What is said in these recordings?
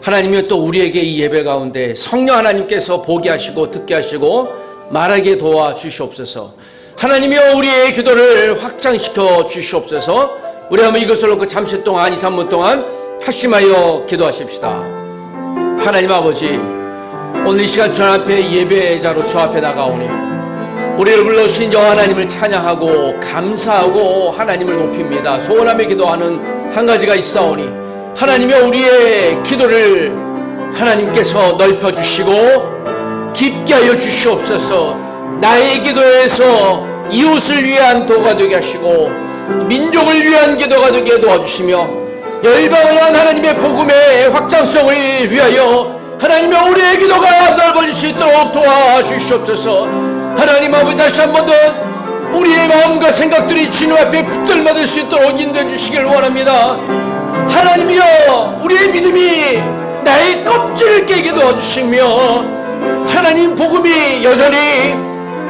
하나님이 또 우리에게 이 예배 가운데 성령 하나님께서 보게 하시고 듣게 하시고 말하게 도와주시옵소서. 하나님이여 우리의 기도를 확장시켜 주시옵소서. 우리 한번 이것을 놓고 잠시 동안 2, 3분 동안 합심하여 기도하십시다. 하나님 아버지, 오늘 이 시간 주 앞에 예배자로 주 앞에 나가오니 우리를 불러주신 여호와 하나님을 찬양하고 감사하고 하나님을 높입니다. 소원하며 기도하는 한 가지가 있사오니 하나님이여 우리의 기도를 하나님께서 넓혀주시고 깊게 하여 주시옵소서. 나의 기도에서 이웃을 위한 도가 되게 하시고 민족을 위한 기도가 되게 도와주시며 열방을 위한 하나님의 복음의 확장성을 위하여 하나님의 우리의 기도가 넓어질 수 있도록 도와주시옵소서. 하나님 아버지, 다시 한 번 더 우리의 마음과 생각들이 주님 앞에 붙들맞을 수 있도록 인도해 주시길 원합니다. 하나님이여 우리의 믿음이 나의 껍질을 깨게 도와주시며 하나님 복음이 여전히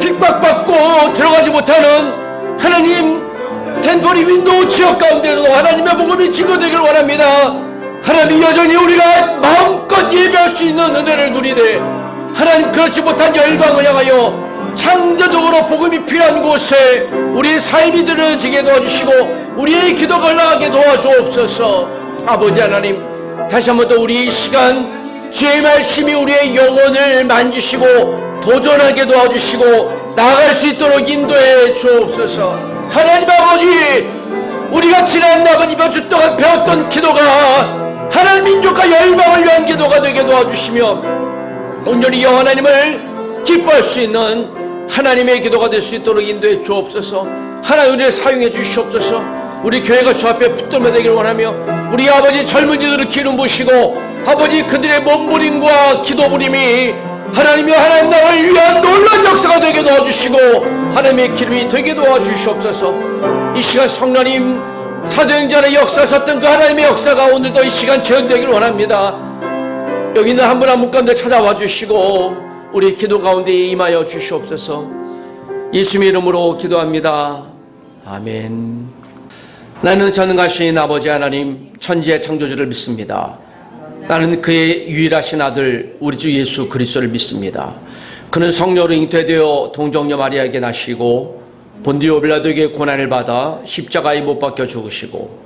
핍박받고 들어가지 못하는 하나님 텐토리 윈도우 지역 가운데도 하나님의 복음이 증거되길 원합니다. 하나님 여전히 우리가 마음껏 예배할 수 있는 은혜를 누리되 하나님 그렇지 못한 열방을 향하여 창조적으로 복음이 필요한 곳에 우리의 삶이 들어지게 도와주시고 우리의 기도가 나가게 도와주옵소서. 아버지 하나님, 다시 한번 더 우리 이 시간 주의 말씀이 우리의 영혼을 만지시고 도전하게 도와주시고 나아갈 수 있도록 인도해 주옵소서. 하나님 아버지, 우리가 지난 남은 이번 주 동안 배웠던 기도가 하나님 민족과 열방을 위한 기도가 되게 도와주시며 온전히 여호와 하나님을 기뻐할 수 있는 하나님의 기도가 될 수 있도록 인도해 주옵소서. 하나님 우리를 사용해 주시옵소서. 우리 교회가 주 앞에 붙들며 되기를 원하며 우리 아버지 젊은이들을 기름 부으시고 아버지 그들의 몸부림과 기도부림이 하나님이 하나님 나라를 위한 놀라운 역사가 되게 도와주시고 하나님의 기름이 되게 도와주시옵소서. 이 시간 성령님 사도행전의 역사하셨던 그 하나님의 역사가 오늘도 이 시간 재현되기를 원합니다. 여기 있는 한 분 한 분 가운데 찾아와 주시고 우리 기도 가운데 임하여 주시옵소서. 예수님의 이름으로 기도합니다. 아멘. 나는 전능하신 아버지 하나님 천지의 창조주를 믿습니다. 나는 그의 유일하신 아들 우리 주 예수 그리스도를 믿습니다. 그는 성령으로 잉태되어 동정녀 마리아에게 나시고 본디오 빌라도에게 고난을 받아 십자가에 못 박혀 죽으시고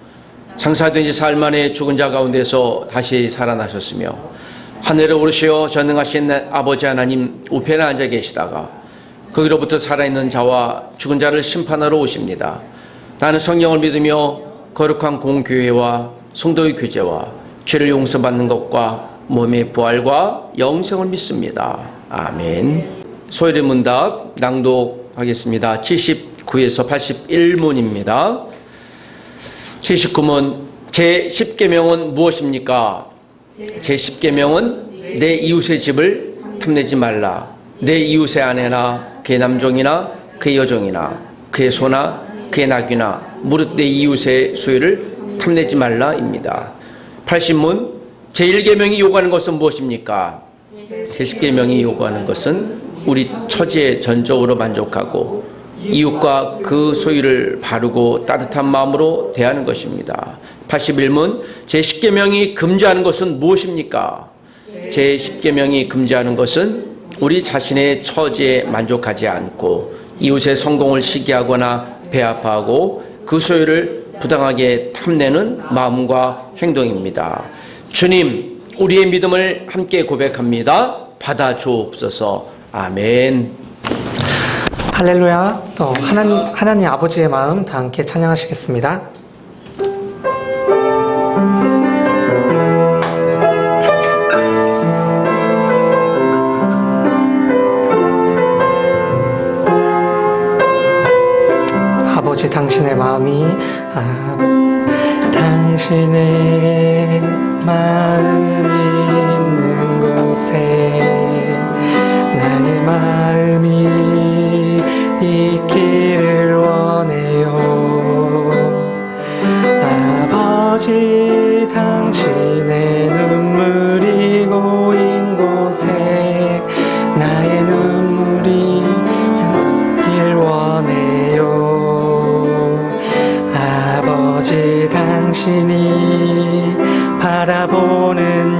장사된 지 사흘 만에 죽은 자 가운데서 다시 살아나셨으며 하늘에 오르시어 전능하신 아버지 하나님 우편에 앉아 계시다가 거기로부터 살아있는 자와 죽은 자를 심판하러 오십니다. 나는 성령을 믿으며 거룩한 공교회와 성도의 교제와 죄를 용서받는 것과 몸의 부활과 영생을 믿습니다. 아멘. 소열의 문답 낭독하겠습니다. 79에서 81문입니다. 79문 제10계명은 무엇입니까? 제10계명은 내 이웃의 집을 탐내지 말라. 내 이웃의 아내나 그의 남종이나 그의 여종이나 그의 소나 그의 나귀나 무릇 내 이웃의 소유를 탐내지 말라입니다. 80문 제1계명이 요구하는 것은 무엇입니까? 제10계명이 요구하는 것은 우리 처지에 전적으로 만족하고 이웃과 그 소유를 바르고 따뜻한 마음으로 대하는 것입니다. 81문 제10계명이 금지하는 것은 무엇입니까? 제10계명이 금지하는 것은 우리 자신의 처지에 만족하지 않고 이웃의 성공을 시기하거나 배아파하고 그 소유를 부당하게 탐내는 마음과 행동입니다. 주님, 우리의 믿음을 함께 고백합니다. 받아주옵소서. 아멘. 할렐루야. 또 하나님 아버지의 마음 다 함께 찬양하시겠습니다. 아버지 당신의 마음이 당신의 마음이 있는 곳에 나의 마음이 있기를 원해요. 아버지 당신의 눈물이 고인 곳에 나의 눈물이 있길 원해요. 아버지 당신이 바라보는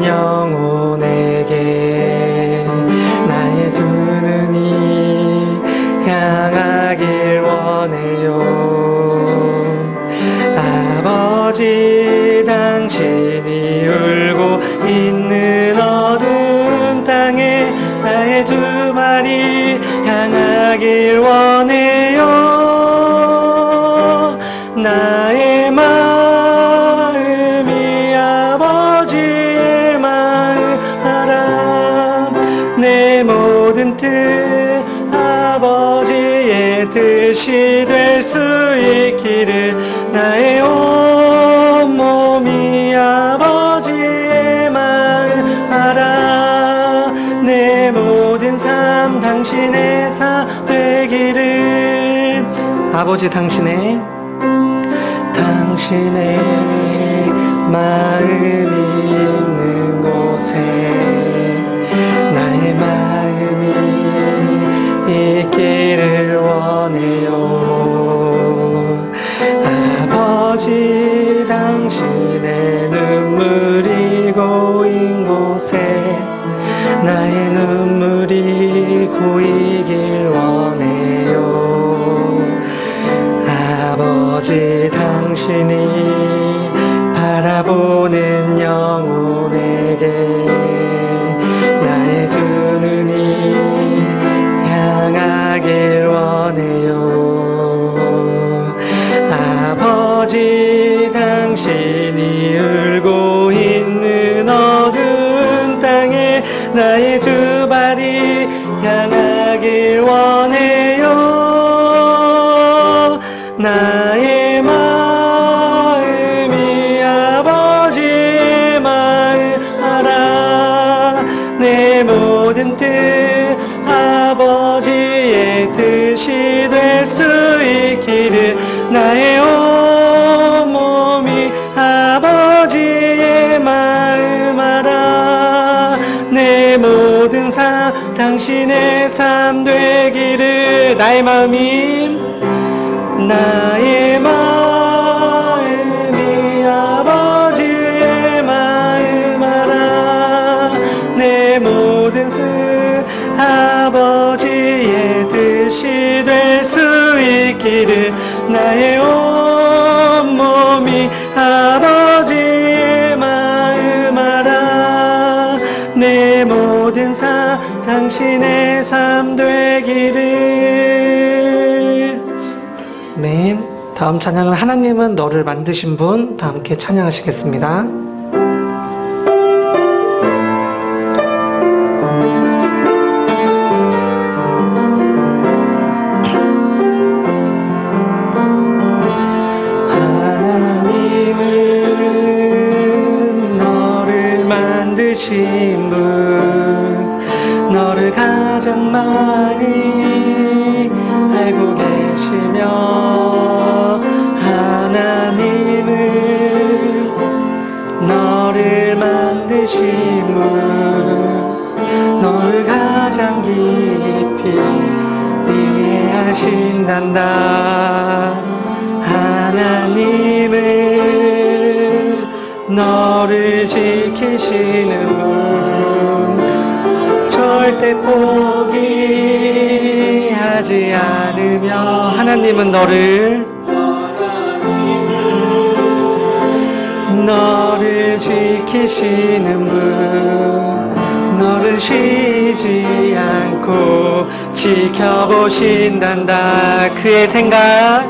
아버지의 뜻이 될 수 있기를 나의 온몸이 아버지의 마음 알아 내 모든 삶 당신의 사 되기를 아버지 당신의 마음이 있는 곳에 나의 마음이 있기를 원해요. 아버지 당신의 눈물이 고인 곳에 나의 눈물이 고이길 원해요. 아버지 당신이 바라보는 영혼에게 나의 두 눈이 향하길 원해요. 아버지 당신이 울고 있는 어두운 땅에 나의 두 발이 향하길 원해요. 나의 마음이 아버지의 마음 알아 내 모든 뜻 아버지의 뜻이 될 수 있기를 나의 온몸이 아버지의 마음 알아 내 모든 삶 당신의 삶 되기를 나의 마음이 아버지의 마음 알아 내 모든 뜻 아버지의 뜻이 될 수 있기를 나의 온몸이 아버지의 마음 알아 내 모든 삶 당신의 삶 되기를 아멘. 다음 찬양은 하나님은 너를 만드신 분 다 함께 찬양하시겠습니다. 하나님은 너를 만드신 분 너를 가장 많이 알고 계시며 하나님은 너를 만드신 분 너를 가장 깊이 이해하신단다. 하나님은 너를 지키시는 분 절대 포기하지 않으며 하나님은 너를 지키시는 분 너를 쉬지 않고 지켜보신단다. 그의 생각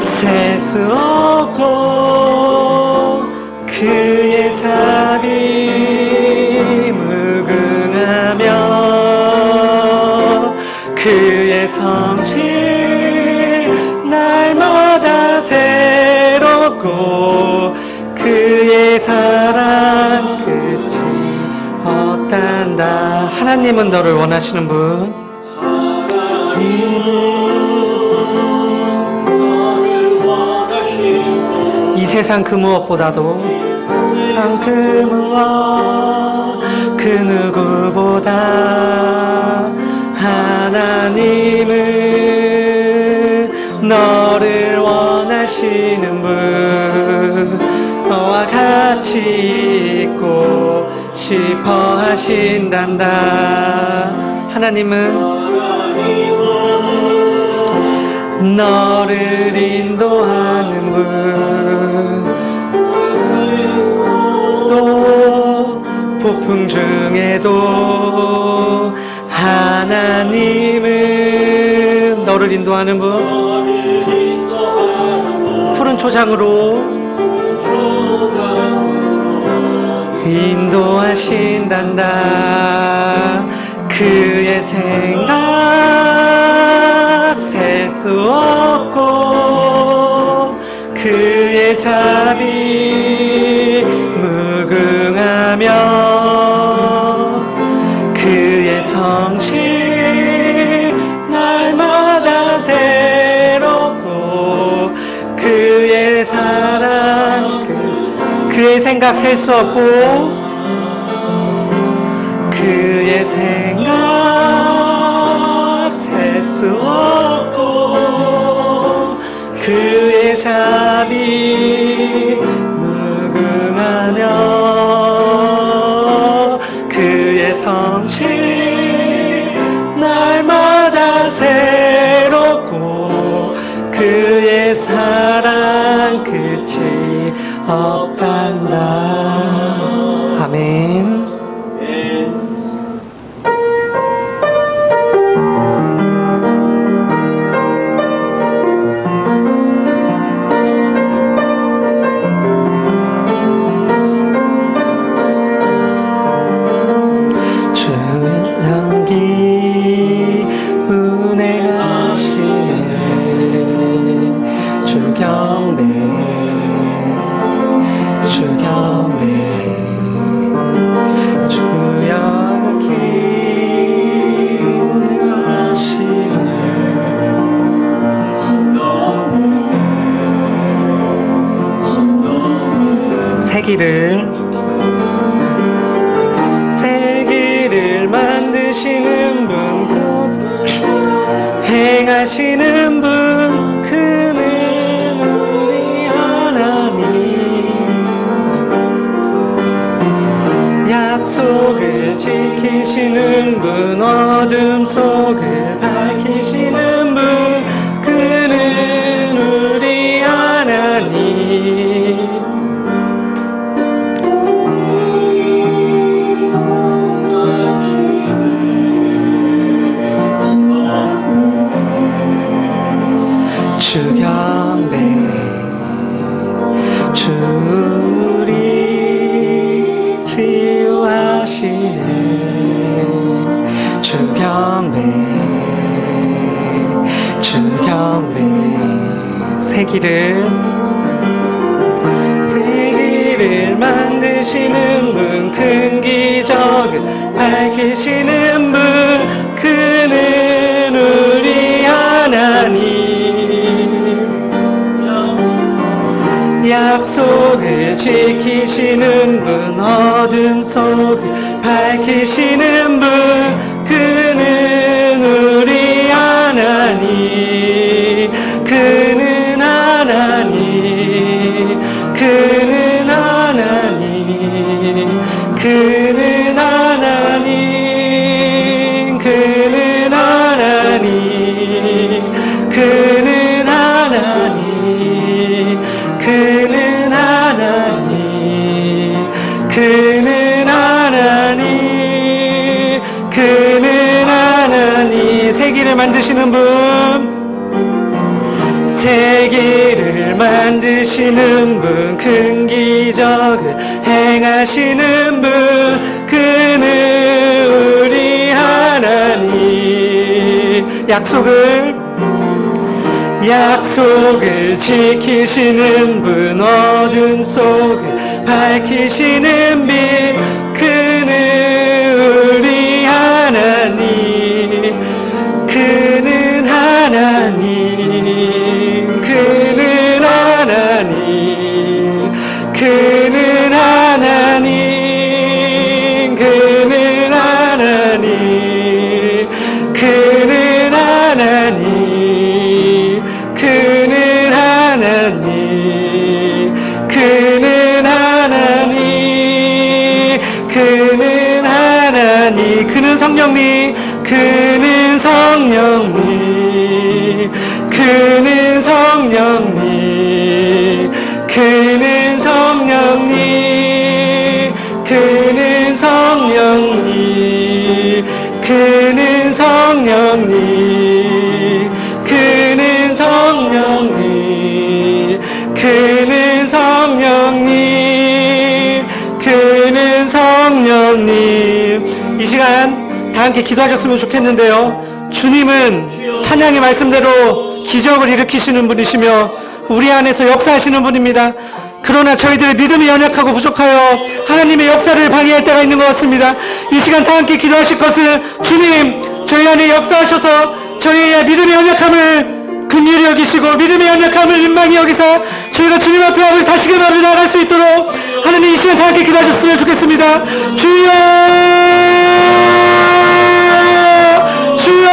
셀 수 없고 그의 자비 무궁하며 그의 성실 날마다 새롭고 그의 사랑 끝이 없단다. 하나님은 너를 원하시는 분 이 세상 그 무엇보다도 그 무엇 그 누구보다 하나님은 너를 원하시는 분 너와 같이 있고 싶어 하신단다. 하나님은 너를 인도하는 분 또 폭풍 중에도 하나님은 너를 인도하는 분 푸른 초장으로 인도하신단다. 그의 생각 셀 수 없고 그의 자비 무궁하며 그의 성실 날마다 새롭고 그의 사랑 그의 생각 셀 수 없고 그의 생각 셀 수 없고 그의 자비 무궁하며 그의 성실 날마다 새롭고 그의 사랑 끝이 없단다. 아멘. 주연기 은혜하시네 주경배 주연기 은혜하시네 세기를 만드시는 분 행하시는 분 그는 우리 하나님 약속을 지키시는 분 어둠 속을 밝히시는 분 그는 우리 하나님 주경배 주리 치유하시네 주경배 세기를 만드시는 분 큰 기적을 밝히시는 분 그는 우리 하나님 약속을 지키시는 분 어둠 속을 밝히시는 분 그는 우리 하나님 그는 하나님 그는 하나님 그는 하나님 그는 하나님 그는 하나님 그는 하나님 그는 하나님 그는 하나님 세기를 만드시는 분 세계를 만드시는 분 큰 기적을 행하시는 분 그는 우리 하나님 약속을 지키시는 분 어둠 속을 밝히시는 빛 그는 우리 하나님 그는 하나님 그는 하나님 그는 하나님 그는 하나님 그는 하나님 그는 하나님 그는 하나님 그는 하나님 그는 성령님 그는 성령님 그는 성령님 그는 성령님 그는 성령님 그는 성령님 그는 성령님 그는 성령님 그는 성령님 이 시간 다 다 함께 기도하셨으면 좋겠는데요. 주님은 찬양의 말씀대로 기적을 일으키시는 분이시며 우리 안에서 역사하시는 분입니다. 그러나 저희들의 믿음이 연약하고 부족하여 하나님의 역사를 방해할 때가 있는 것 같습니다. 이 시간 다 함께 기도하실 것은 주님, 저희 안에 역사하셔서 저희의 믿음의 연약함을 긍휼히 여기시고 믿음의 연약함을 민망히 여기사 저희가 주님 앞에 아버지 다시금 앞에 나아갈 수 있도록 하나님 이 시간 다 함께 기도하셨으면 좋겠습니다. 주여, 주여,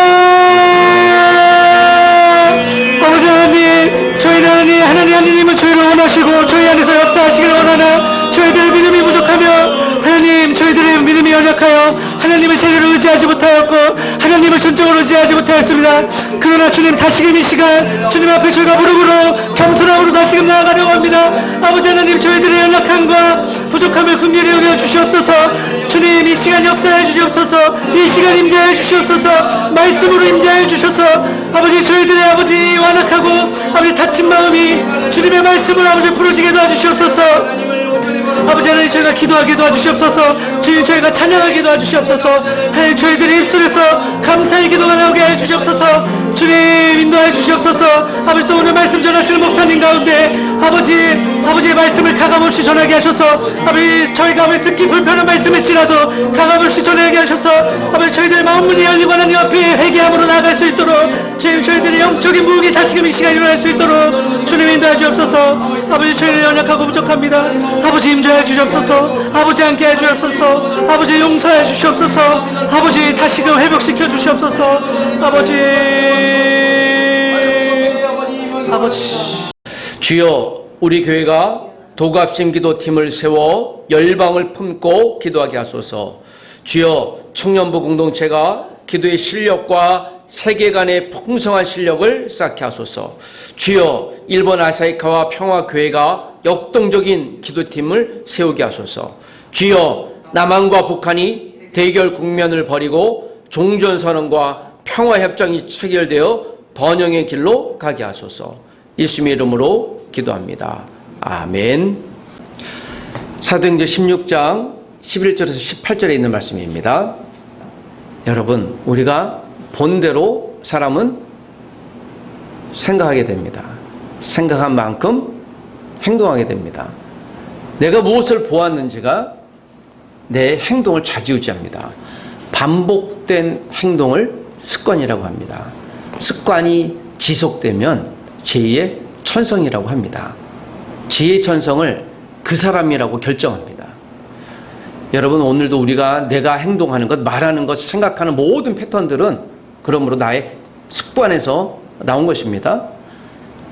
아버지 하나님, 저희는 하나님은 저희를 원하시고 저희 안에서 역사하시기를 원하나 저희들의 믿음이 부족하며 하나님, 저희들의 믿음이 연약하여 하나님의 세례를 의지하지 못하였고 하나님을 전적으로 의지하지 못하였습니다. 그러나 주님, 다시금 이 시간 주님 앞에 저희가 무릎으로 겸손함으로 다시금 나아가려고 합니다. 아버지 하나님, 저희들의 연약함과 부족함을 긍휼히 여겨 주시옵소서. 주님, 이 시간 역사해 주시옵소서. 이 시간 임재해 주시옵소서. 말씀으로 임재해 주셔서 아버지, 저희들의 아버지 완악하고 아버지 다친 마음이 주님의 말씀을 아버지 부러지게 도와주시옵소서. 아버지 하나님, 저희가 기도하게 도와주시옵소서. 주님, 저희가 찬양하게 도와주시옵소서. 하나님, 저희들의 입술에서 감사의 기도가 나오게 해주시옵소서. 주님, 인도해 주시옵소서. 아버지, 또 오늘 말씀 전하시는 목사님 가운데 아버지의 말씀을 가감없이 전하게 하셔서 아버지, 저희가 아버지 듣기 불편한 말씀일지라도 가감없이 전하게 하셔서 아버지, 저희들의 마음문이 열리고 하나님 앞에 회개함으로 나아갈 수 있도록 주님, 저희들의 영적인 무역이 다시금 이 시간에 일어날 수 있도록 주님 인도해 주옵소서. 아버지, 저희는 연약하고 부족합니다. 아버지, 임재해 주시옵소서. 아버지, 함께 해 주옵소서. 아버지, 용서해 주시옵소서. 아버지, 다시금 회복시켜 주시옵소서. 아버지, 주여, 우리 교회가 도갑심 기도팀을 세워 열방을 품고 기도하게 하소서. 주여, 청년부 공동체가 기도의 실력과 세계관의 풍성한 실력을 쌓게 하소서. 주여, 일본 아사히카와 평화교회가 역동적인 기도팀을 세우게 하소서. 주여, 남한과 북한이 대결 국면을 벌이고 종전선언과 평화협정이 체결되어 번영의 길로 가게 하소서. 예수님의 이름으로 기도합니다. 아멘. 사도행전 16장 11절에서 18절에 있는 말씀입니다. 여러분, 우리가 본대로 사람은 생각하게 됩니다. 생각한 만큼 행동하게 됩니다. 내가 무엇을 보았는지가 내 행동을 좌지우지합니다. 반복된 행동을 습관이라고 합니다. 습관이 지속되면 제2의 천성이라고 합니다. 제2의 천성을 그 사람이라고 결정합니다. 여러분, 오늘도 우리가 내가 행동하는 것, 말하는 것, 생각하는 모든 패턴들은 그러므로 나의 습관에서 나온 것입니다.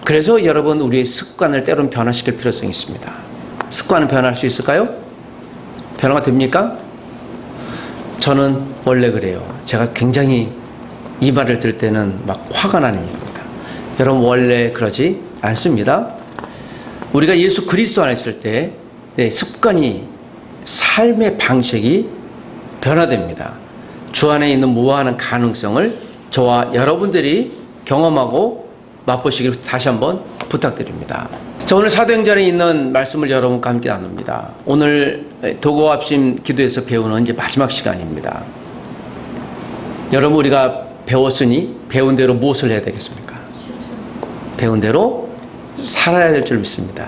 그래서 여러분, 우리의 습관을 때로는 변화시킬 필요성이 있습니다. 습관은 변할 수 있을까요? 변화가 됩니까? 저는 원래 그래요. 제가 굉장히 이 말을 들을 때는 막 화가 나는 일입니다. 여러분, 원래 그러지 않습니다. 우리가 예수 그리스도 안에 있을 때 습관이, 삶의 방식이 변화됩니다. 주 안에 있는 무한한 가능성을 저와 여러분들이 경험하고 맛보시기를 다시 한번 부탁드립니다. 자, 오늘 사도행전에 있는 말씀을 여러분과 함께 나눕니다. 오늘 도고합심 기도에서 배우는 이제 마지막 시간입니다. 여러분, 우리가 배웠으니 배운 대로 무엇을 해야 되겠습니까? 배운 대로 살아야 될 줄 믿습니다.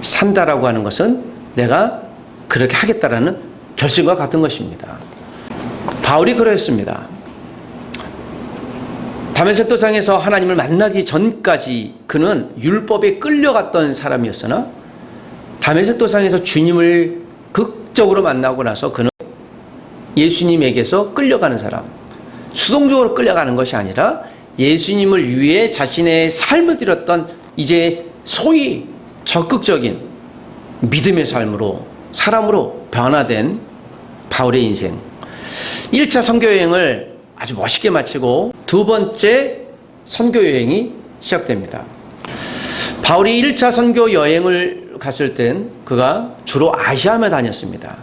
산다라고 하는 것은 내가 그렇게 하겠다라는 결심과 같은 것입니다. 바울이 그러했습니다. 다메섹 도상에서 하나님을 만나기 전까지 그는 율법에 끌려갔던 사람이었으나 다메섹 도상에서 주님을 극적으로 만나고 나서 그는 예수님에게서 끌려가는 사람, 수동적으로 끌려가는 것이 아니라 예수님을 위해 자신의 삶을 드렸던 이제 소위 적극적인 믿음의 삶으로, 사람으로 변화된 바울의 인생. 1차 선교여행을 아주 멋있게 마치고 두 번째 선교여행이 시작됩니다. 바울이 1차 선교여행을 갔을 땐 그가 주로 아시아만 다녔습니다.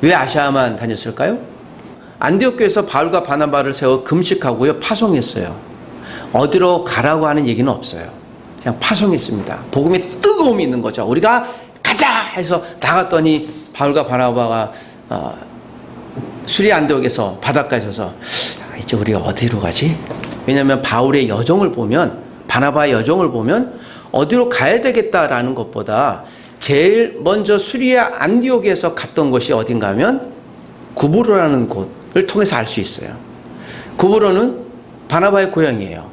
왜 아시아만 다녔을까요? 안디옥교에서 바울과 바나바를 세워 금식하고요, 파송했어요. 어디로 가라고 하는 얘기는 없어요. 그냥 파송했습니다. 복음의 뜨거움이 있는 거죠. 우리가 가자 해서 나갔더니 바울과 바나바가 수리 안디옥에서 바닷가에 서서 이제 우리 어디로 가지? 왜냐하면 바울의 여정을 보면, 바나바의 여정을 보면 어디로 가야 되겠다라는 것보다 제일 먼저 수리아 안디옥에서 갔던 곳이 어딘가 하면 구브로라는 곳을 통해서 알 수 있어요. 구브로는 바나바의 고향이에요.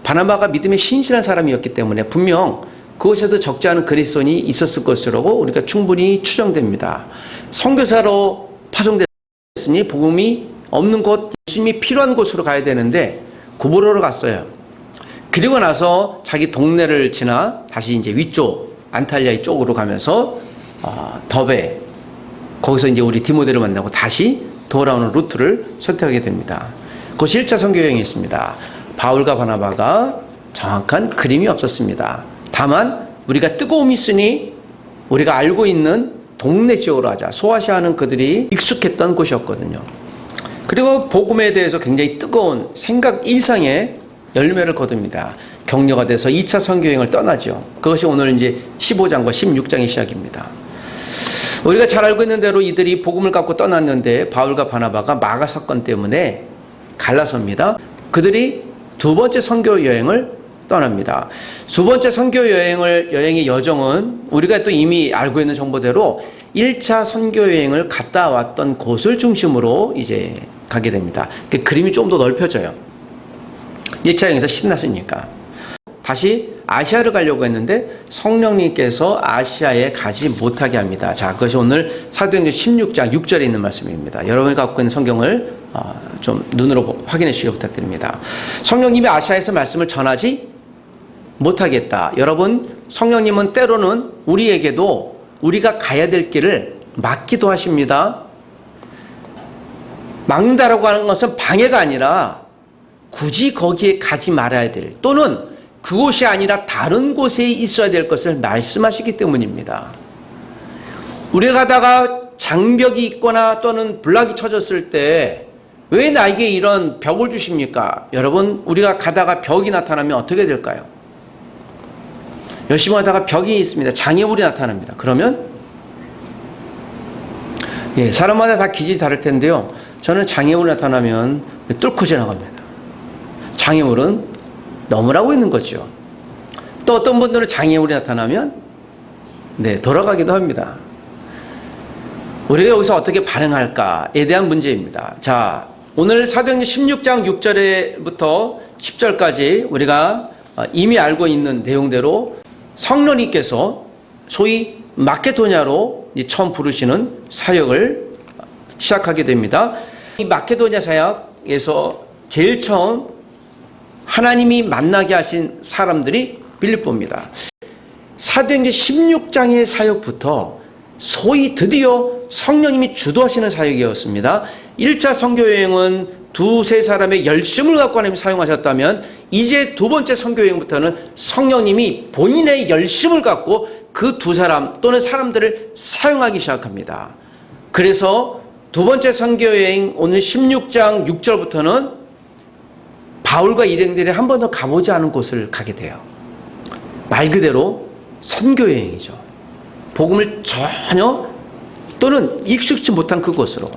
바나바가 믿음에 신실한 사람이었기 때문에 분명 그곳에도 적지 않은 그리스도인이 있었을 것이라고 우리가 충분히 추정됩니다. 선교사로 파송됐으니 복음이 없는 곳, 예수님이 필요한 곳으로 가야 되는데 구브로로 갔어요. 그리고 나서 자기 동네를 지나 다시 이제 위쪽 안탈리아 쪽으로 가면서 더베, 거기서 이제 우리 디모데를 만나고 다시 돌아오는 루트를 선택하게 됩니다. 그것이 1차 선교 여행이었습니다. 바울과 바나바가 정확한 그림이 없었습니다. 다만 우리가 뜨거움이 있으니 우리가 알고 있는 동네 지역으로 하자. 소아시아는 그들이 익숙했던 곳이었거든요. 그리고 복음에 대해서 굉장히 뜨거운 생각 이상의 열매를 거둡니다. 격려가 돼서 2차 선교 여행을 떠나죠. 그것이 오늘 이제 15장과 16장의 시작입니다. 우리가 잘 알고 있는 대로 이들이 복음을 갖고 떠났는데 바울과 바나바가 마가 사건 때문에 갈라섭니다. 그들이 두 번째 선교 여행을 떠납니다. 두 번째 선교 여행의 여정은 우리가 또 이미 알고 있는 정보대로 1차 선교 여행을 갔다 왔던 곳을 중심으로 이제 가게 됩니다. 그 그림이 좀 더 넓혀져요. 1차 여행에서 신났으니까. 다시 아시아를 가려고 했는데 성령님께서 아시아에 가지 못하게 합니다. 자, 그것이 오늘 사도행전 16장 6절에 있는 말씀입니다. 여러분이 갖고 있는 성경을 좀 눈으로 확인해 주시기 부탁드립니다. 성령님이 아시아에서 말씀을 전하지 못하겠다. 여러분, 성령님은 때로는 우리에게도 우리가 가야 될 길을 막기도 하십니다. 막는다라고 하는 것은 방해가 아니라 굳이 거기에 가지 말아야 될, 또는 그곳이 아니라 다른 곳에 있어야 될 것을 말씀하시기 때문입니다. 우리가 가다가 장벽이 있거나 또는 블락이 쳐졌을 때 왜 나에게 이런 벽을 주십니까? 여러분, 우리가 가다가 벽이 나타나면 어떻게 될까요? 열심히 하다가 벽이 있습니다. 장애물이 나타납니다. 그러면 사람마다 다 기질이 다를 텐데요. 저는 장애물이 나타나면 뚫고 지나갑니다. 장애물은 넘으라고 있는 거죠. 또 어떤 분들은 장애물이 나타나면 돌아가기도 합니다. 우리가 여기서 어떻게 반응할까에 대한 문제입니다. 자, 오늘 사도행전 16장 6절부터 10절까지 우리가 이미 알고 있는 내용대로 성령님께서 소위 마케도냐로 처음 부르시는 사역을 시작하게 됩니다. 이 마케도냐 사역에서 제일 처음 하나님이 만나게 하신 사람들이 빌립보입니다. 사도행전 16장의 사역부터 소위 드디어 성령님이 주도하시는 사역이었습니다. 1차 선교여행은 두세 사람의 열심을 갖고 하나님이 사용하셨다면 이제 두 번째 선교여행부터는 성령님이 본인의 열심을 갖고 그 두 사람 또는 사람들을 사용하기 시작합니다. 그래서 두 번째 선교여행 오늘 16장 6절부터는 바울과 일행들이 한 번도 가보지 않은 곳을 가게 돼요. 말 그대로 선교여행이죠. 복음을 전혀 또는 익숙지 못한 그곳으로.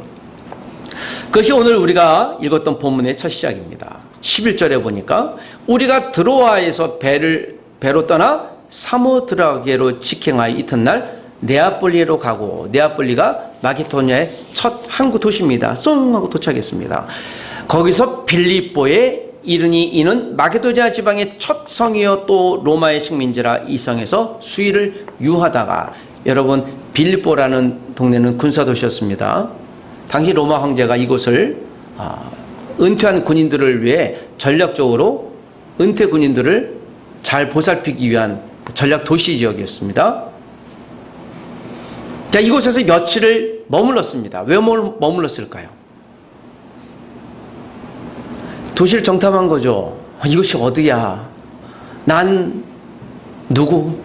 그것이 오늘 우리가 읽었던 본문의 첫 시작입니다. 11절에 보니까 우리가 드로아에서 배로 떠나 사모드라게로 직행하여 이튿날 네아폴리로 가고, 네아폴리가 마케도냐의 첫 항구 도시입니다. 쏙 하고 도착했습니다. 거기서 빌립보에 이르니 이는 마케도냐 지방의 첫 성이요 또 로마의 식민지라 이 성에서 수의를 유하다가, 여러분 빌립보라는 동네는 군사도시였습니다. 당시 로마 황제가 이곳을 은퇴한 군인들을 위해 전략적으로 은퇴 군인들을 잘 보살피기 위한 전략 도시 지역이었습니다. 자, 이곳에서 며칠을 머물렀습니다. 왜 머물렀을까요? 도시를 정탐한 거죠. 이것이 어디야? 난 누구?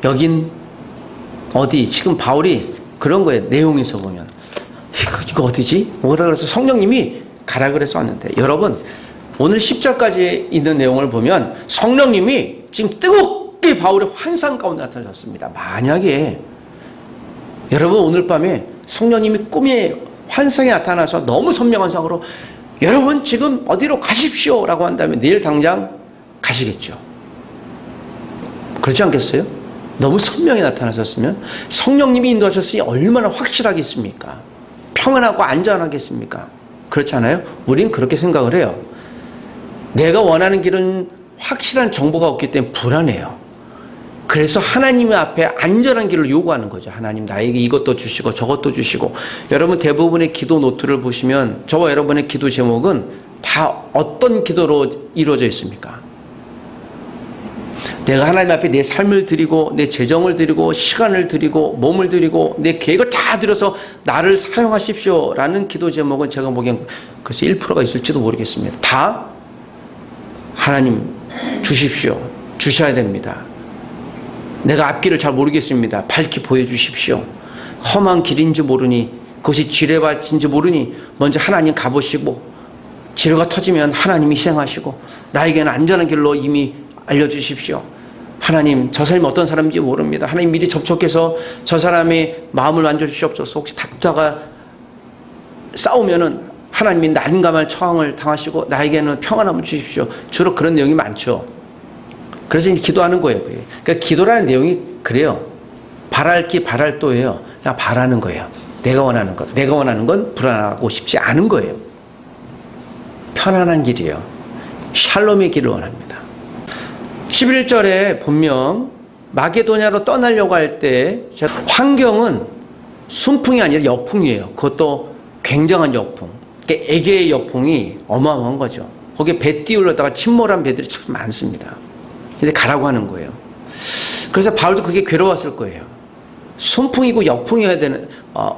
여긴 어디? 지금 바울이 그런 거예요. 내용에서 보면 이거 어디지? 뭐라 그래서 성령님이 가라 그래서 왔는데, 여러분 오늘 10절까지 있는 내용을 보면 성령님이 지금 뜨겁게 바울의 환상 가운데 나타나셨습니다. 만약에 여러분 오늘 밤에 성령님이 꿈에 환상이 나타나서 너무 선명한 상으로 여러분 지금 어디로 가십시오 라고 한다면 내일 당장 가시겠죠. 그렇지 않겠어요? 너무 선명히 나타나셨으면 성령님이 인도하셨으니 얼마나 확실하겠습니까? 평안하고 안전하겠습니까? 그렇지 않아요? 우린 그렇게 생각을 해요. 내가 원하는 길은 확실한 정보가 없기 때문에 불안해요. 그래서 하나님 앞에 안전한 길을 요구하는 거죠. 하나님 나에게 이것도 주시고 저것도 주시고. 여러분 대부분의 기도 노트를 보시면 저와 여러분의 기도 제목은 다 어떤 기도로 이루어져 있습니까? 내가 하나님 앞에 내 삶을 드리고 내 재정을 드리고 시간을 드리고 몸을 드리고 내 계획을 다 드려서 나를 사용하십시오 라는 기도 제목은 제가 보기엔 글쎄 1%가 있을지도 모르겠습니다. 다 하나님 주십시오. 주셔야 됩니다. 내가 앞길을 잘 모르겠습니다. 밝히 보여주십시오. 험한 길인지 모르니 그것이 지뢰밭인지 모르니 먼저 하나님 가보시고 지뢰가 터지면 하나님이 희생하시고 나에게는 안전한 길로 이미 알려주십시오. 하나님 저 사람이 어떤 사람인지 모릅니다. 하나님 미리 접촉해서 저 사람의 마음을 만져주시옵소서. 혹시 다투다가 싸우면은 하나님이 난감할 처항을 당하시고 나에게는 평안함을 주십시오. 주로 그런 내용이 많죠. 그래서 이제 기도하는 거예요. 그러니까 기도라는 내용이 그래요. 바랄기 바랄도예요. 그냥 바라는 거예요. 내가 원하는 것. 내가 원하는 건 불안하고 싶지 않은 거예요. 편안한 길이에요. 샬롬의 길을 원합니다. 11절에 분명 마게도냐로 떠나려고 할 때 환경은 순풍이 아니라 역풍이에요. 그것도 굉장한 역풍. 에게의 역풍이 어마어마한 거죠. 거기에 배 띄우려다가 침몰한 배들이 참 많습니다. 근데 가라고 하는 거예요. 그래서 바울도 그게 괴로웠을 거예요. 순풍이고 역풍이어야 되는,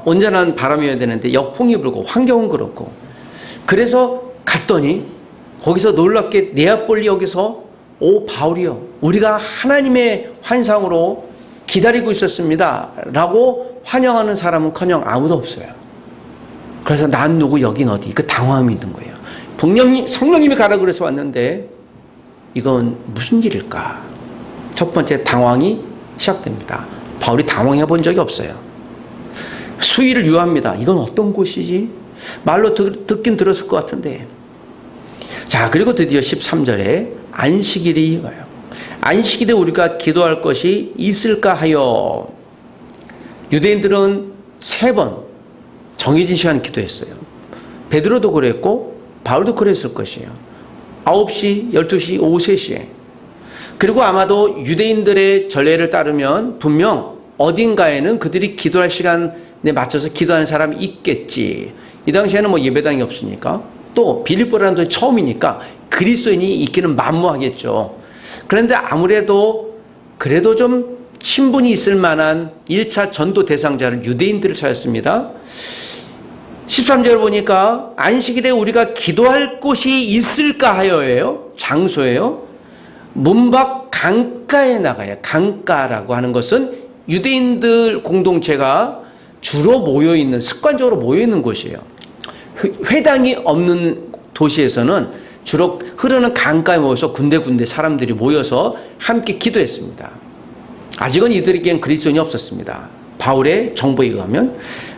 온전한 바람이어야 되는데 역풍이 불고 환경은 그렇고. 그래서 갔더니 거기서 놀랍게 네아폴리역에서 오 바울이요 우리가 하나님의 환상으로 기다리고 있었습니다 라고 환영하는 사람은커녕 아무도 없어요. 그래서 난 누구 여긴 어디 그 당황함이 있는 거예요. 분명히 성령님이 가라 그래서 왔는데 이건 무슨 일일까? 첫 번째 당황이 시작됩니다. 바울이 당황해 본 적이 없어요. 수위를 유합니다. 이건 어떤 곳이지? 말로 듣긴 들었을 것 같은데. 자, 그리고 드디어 13절에 안식일이 와요. 안식일에 우리가 기도할 것이 있을까 하여 유대인들은 3번 정해진 시간 기도했어요. 베드로도 그랬고 바울도 그랬을 것이에요. 9시, 12시, 오후 3시에. 그리고 아마도 유대인들의 전례를 따르면 분명 어딘가에는 그들이 기도할 시간에 맞춰서 기도하는 사람이 있겠지. 이 당시에는 뭐 예배당이 없으니까 또 빌립보라는 데는 처음이니까 그리스도인이 있기는 만무하겠죠. 그런데 아무래도 그래도 좀 친분이 있을 만한 1차 전도 대상자를 유대인들을 찾았습니다. 13절 보니까 안식일에 우리가 기도할 곳이 있을까 하여예요. 장소예요. 문 밖 강가에 나가요. 강가라고 하는 것은 유대인들 공동체가 주로 모여있는, 습관적으로 모여있는 곳이에요. 회당이 없는 도시에서는 주로 흐르는 강가에 모여서 군데군데 사람들이 모여서 함께 기도했습니다. 아직은 이들에겐 그리스도인이 없었습니다. 바울의 정보에 의하면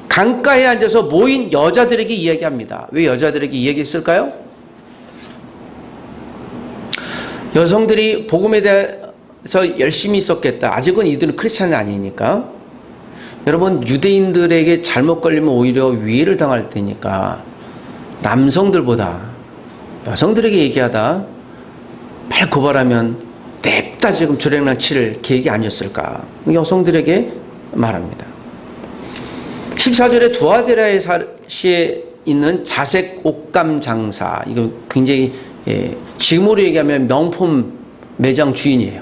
강가에 앉아서 모인 여자들에게 이야기합니다. 왜 여자들에게 이야기했을까요? 여성들이 복음에 대해서 열심히 있었겠다. 아직은 이들은 크리스찬이 아니니까. 여러분 유대인들에게 잘못 걸리면 오히려 위해를 당할 테니까 남성들보다 여성들에게 얘기하다 말 고발하면 냅다 지금 주랭랑 치를 계획이 아니었을까. 여성들에게 말합니다. 14절에 두아데라시에 있는 자색 옷감 장사, 이거 굉장히 지금으로 얘기하면 명품 매장 주인이에요.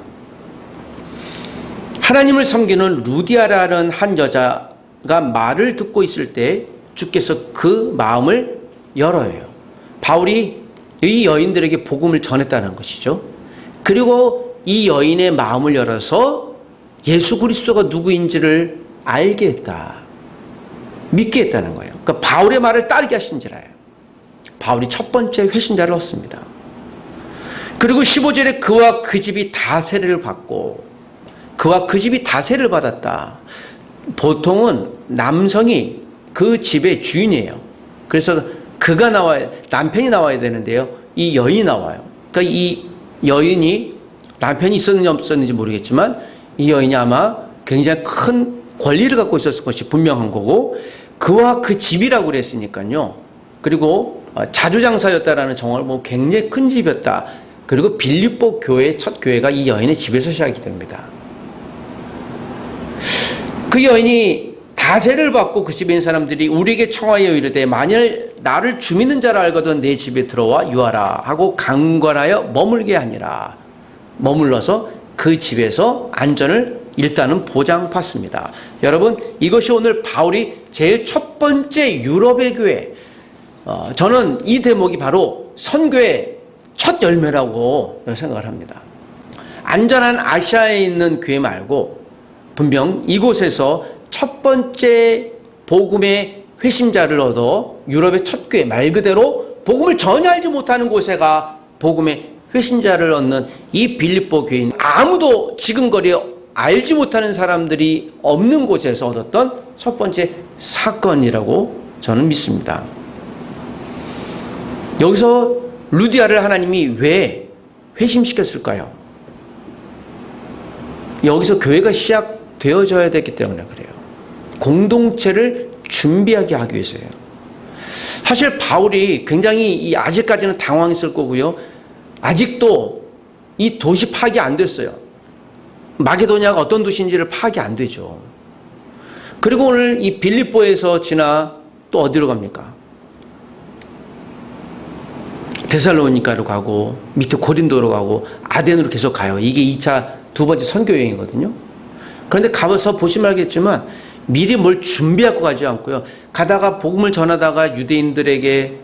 하나님을 섬기는 루디아라는 한 여자가 말을 듣고 있을 때 주께서 그 마음을 열어요. 바울이 이 여인들에게 복음을 전했다는 것이죠. 그리고 이 여인의 마음을 열어서 예수 그리스도가 누구인지를 알게 했다. 믿게 했다는 거예요. 그러니까 바울의 말을 따르게 하신지라요. 바울이 첫 번째 회신자를 얻습니다. 그리고 15절에 그와 그 집이 다 세례를 받고, 그와 그 집이 다 세례를 받았다. 보통은 남성이 그 집의 주인이에요. 그래서 그가 나와야, 남편이 나와야 되는데요. 이 여인이 나와요. 그러니까 이 여인이 남편이 있었는지 없었는지 모르겠지만 이 여인이 아마 굉장히 큰 권리를 갖고 있었을 것이 분명한 거고, 그와 그 집이라고 그랬으니까요. 그리고 자주장사였다라는 정황을 보면 굉장히 큰 집이었다. 그리고 빌립보 교회의 첫 교회가 이 여인의 집에서 시작이 됩니다. 그 여인이 다세를 받고 그 집에 있는 사람들이 우리에게 청하여 이르되 만일 나를 죽이는 자라 알거든 내 집에 들어와 유하라 하고 강권하여 머물게 하니라. 머물러서 그 집에서 안전을 일단은 보장받습니다. 여러분, 이것이 오늘 바울이 제일 첫 번째 유럽의 교회, 저는 이 대목이 바로 선교의 첫 열매라고 생각을 합니다. 안전한 아시아에 있는 교회 말고 분명 이곳에서 첫 번째 복음의 회심자를 얻어 유럽의 첫 교회, 말 그대로 복음을 전혀 알지 못하는 곳에가 복음의 회심자를 얻는 이 빌립보 교인, 아무도 지금거리에 알지 못하는 사람들이 없는 곳에서 얻었던 첫 번째 사건이라고 저는 믿습니다. 여기서 루디아를 하나님이 왜 회심시켰을까요? 여기서 교회가 시작되어져야 됐기 때문에 그래요. 공동체를 준비하게 하기 위해서예요. 사실 바울이 굉장히 아직까지는 당황했을 거고요. 아직도 이 도시 파악이 안 됐어요. 마게도냐가 어떤 도시인지를 파악이 안 되죠. 그리고 오늘 이 빌립보에서 지나 또 어디로 갑니까? 데살로니가로 가고 밑에 고린도로 가고 아덴으로 계속 가요. 이게 2차 두 번째 선교 여행이거든요. 그런데 가서 보시면 알겠지만 미리 뭘 준비하고 가지 않고요. 가다가 복음을 전하다가 유대인들에게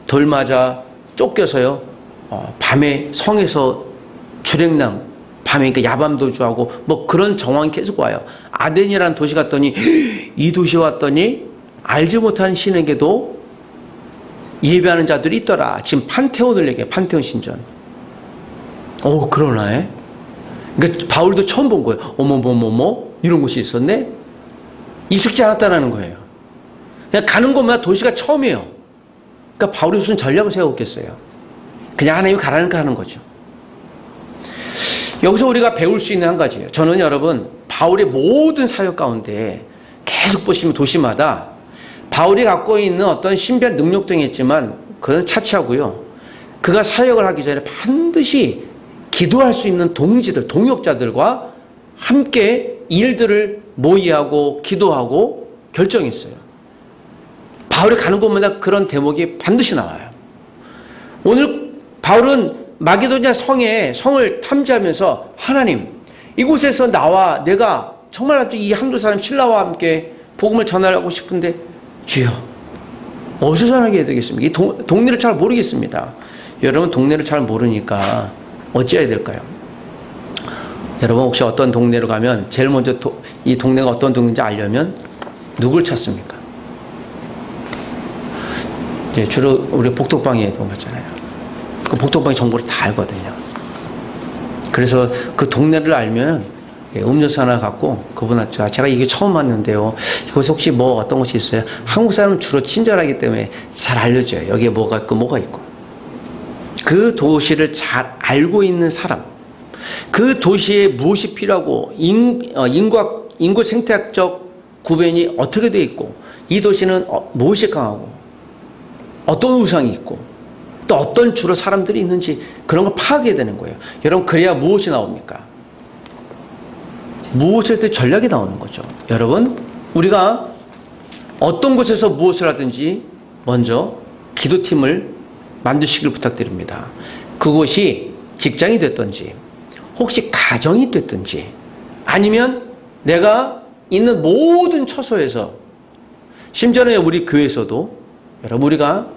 돌 맞아 쫓겨서요. 밤에 성에서 주랭랑, 밤에 그러니까 야밤도주하고 뭐 그런 정황이 계속 와요. 아덴이라는 도시 갔더니 이 도시 왔더니 알지 못한 신에게도 예배하는 자들이 있더라. 지금 판테온을 얘기해. 판테온 신전. 그러네. 그러니까 바울도 처음 본 거예요. 어머머머머 이런 곳이 있었네. 익숙지 않았다라는 거예요. 그냥 가는 곳마다 도시가 처음이에요. 그러니까 바울이 무슨 전략을 세웠겠어요. 그냥 하나님이 가라니까 하는 거죠. 여기서 우리가 배울 수 있는 한 가지예요. 저는 여러분 바울의 모든 사역 가운데 계속 보시면 도시마다 바울이 갖고 있는 어떤 신비한 능력도 있지만 그건 차치하고요. 그가 사역을 하기 전에 반드시 기도할 수 있는 동지들, 동역자들과 함께 일들을 모의하고 기도하고 결정했어요. 바울이 가는 곳마다 그런 대목이 반드시 나와요. 오늘 바울은 마게도냐 성을 탐지하면서 하나님, 이곳에서 나와 내가 정말 아주 이 한두 사람 신라와 함께 복음을 전하고 싶은데 주여 어디서 전하게 해야 되겠습니까? 이 동네를 잘 모르겠습니다. 여러분 동네를 잘 모르니까 어찌해야 될까요? 여러분 혹시 어떤 동네로 가면 제일 먼저 이 동네가 어떤 동네인지 알려면 누굴 찾습니까? 주로 우리 복덕방에도 갔잖아요. 그 복덕방의 정보를 다 알거든요. 그래서 그 동네를 알면 음료수 하나 갖고 그분한테 제가 이게 처음 왔는데요. 이곳에 혹시 뭐 어떤 곳이 있어요? 한국 사람은 주로 친절하기 때문에 잘 알려줘요. 여기에 뭐가 있고 뭐가 있고. 그 도시를 잘 알고 있는 사람, 그 도시에 무엇이 필요하고 인구 생태학적 구변이 어떻게 되어 있고 이 도시는 무엇이 강하고 어떤 우상이 있고 또 어떤 주로 사람들이 있는지 그런 걸 파악해야 되는 거예요. 여러분 그래야 무엇이 나옵니까? 무엇일 때 전략이 나오는 거죠. 여러분 우리가 어떤 곳에서 무엇을 하든지 먼저 기도팀을 만드시길 부탁드립니다. 그곳이 직장이 됐든지 혹시 가정이 됐든지 아니면 내가 있는 모든 처소에서 심지어는 우리 교회에서도 여러분 우리가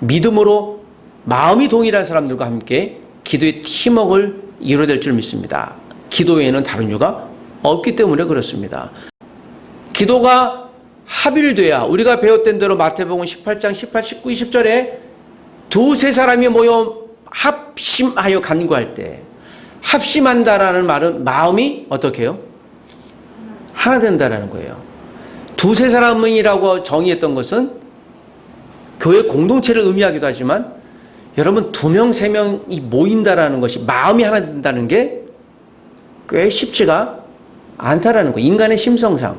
믿음으로 마음이 동일한 사람들과 함께 기도의 팀워크를 이루어낼 줄 믿습니다. 기도 외에는 다른 이유가 없기 때문에 그렇습니다. 기도가 합일돼야 우리가 배웠던 대로 마태복음 18장 18, 19, 20절에 두세 사람이 모여 합심하여 간구할 때 합심한다라는 말은 마음이 어떻게 해요? 하나 된다라는 거예요. 두세 사람이라고 정의했던 것은 교회 공동체를 의미하기도 하지만 여러분 2명, 3명이 모인다라는 것이 마음이 하나 된다는 게 꽤 쉽지가 않다라는 거. 인간의 심성상.